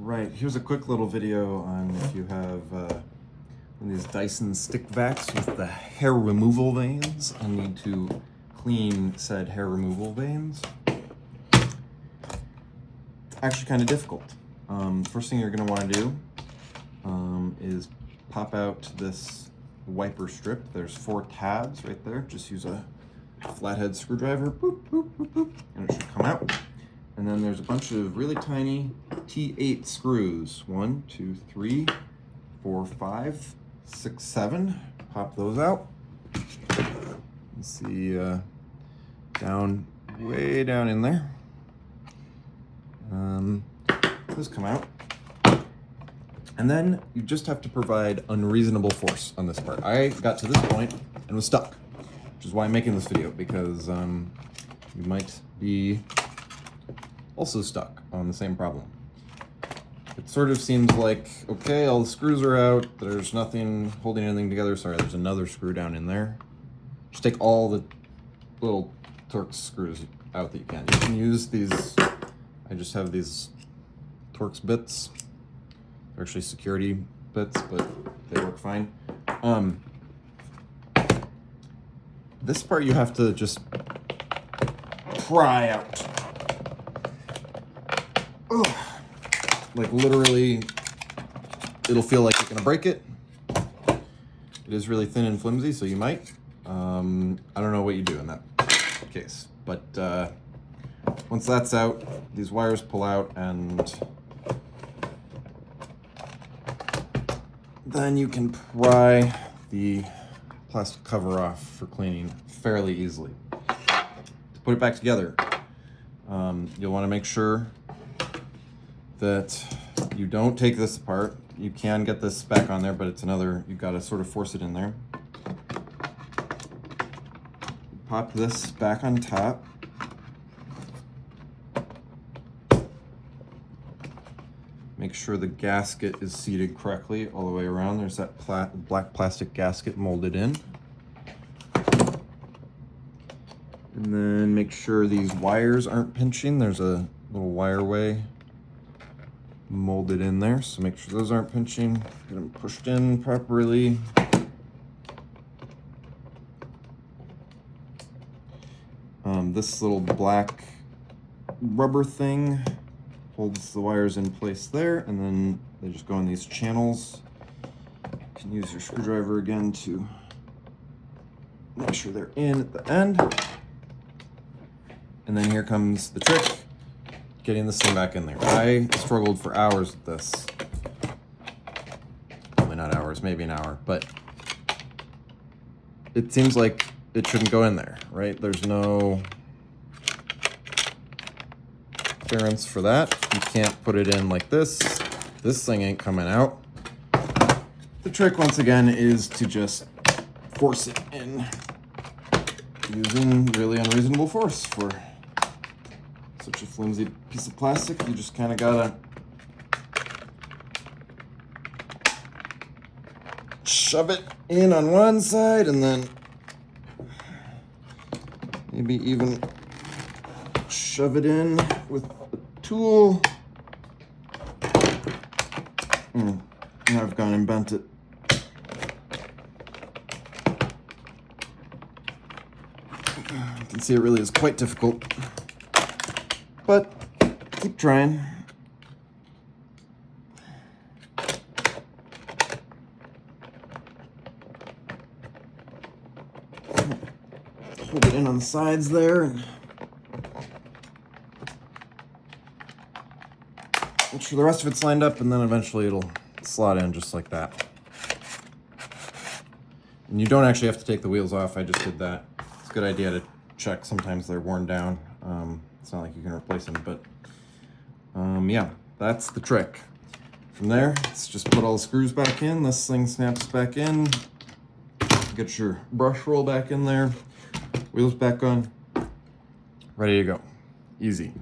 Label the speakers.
Speaker 1: Right, here's a quick little video on if you have one of these Dyson stick vacs with the hair removal vanes and need to clean said hair removal vanes. It's actually kind of difficult. First thing you're going to want to do is pop out this wiper strip. There's 4 tabs right there. Just use a flathead screwdriver, boop, boop, boop, boop, and it should come out. And then there's a bunch of really tiny T8 screws. 1, 2, 3, 4, 5, 6, 7. Pop those out. You see way down in there. Those come out. And then you just have to provide unreasonable force on this part. I got to this point and was stuck, which is why I'm making this video, because you might be also stuck on the same problem. It sort of seems like, okay, all the screws are out, there's nothing holding anything together. Sorry, there's another screw down in there. Just take all the little Torx screws out that you can. You can use these, I just have these Torx bits. They're actually security bits, but they work fine. This part you have to just pry out. Ugh. Like literally, it'll feel like you're gonna break it. It is really thin and flimsy, so you might. I don't know what you do in that case, but once that's out, these wires pull out, and then you can pry the plastic cover off for cleaning fairly easily. To put it back together, you'll want to make sure that you don't take this apart. You can get this back on there, but it's another, you've got to sort of force it in there. Pop this back on top. Make sure the gasket is seated correctly all the way around. There's that black plastic gasket molded in. And then make sure these wires aren't pinching. There's a little wireway molded in there, so make sure those aren't pinching. Get them pushed in properly. This little black rubber thing holds the wires in place there, and then they just go in these channels. You can use your screwdriver again to make sure they're in at the end. And then here comes the trick, getting this thing back in there. I struggled for hours with this. Probably not hours, maybe an hour, but it seems like it shouldn't go in there, right? There's no clearance for that. You can't put it in like this. This thing ain't coming out. The trick, once again, is to just force it in using really unreasonable force. For such a flimsy piece of plastic, you just kind of gotta shove it in on one side and then maybe even shove it in with a tool. Now I've gone and bent it. You can see it really is quite difficult, but keep trying. Hold it in on the sides there and make sure the rest of it's lined up, and then eventually it'll slot in just like that. And you don't actually have to take the wheels off. I just did that. It's a good idea to check. Sometimes they're worn down. It's not like you can replace them, but yeah, that's the trick. From there, let's just put all the screws back in. This thing snaps back in. Get your brush roll back in there. Wheels back on. Ready to go. Easy.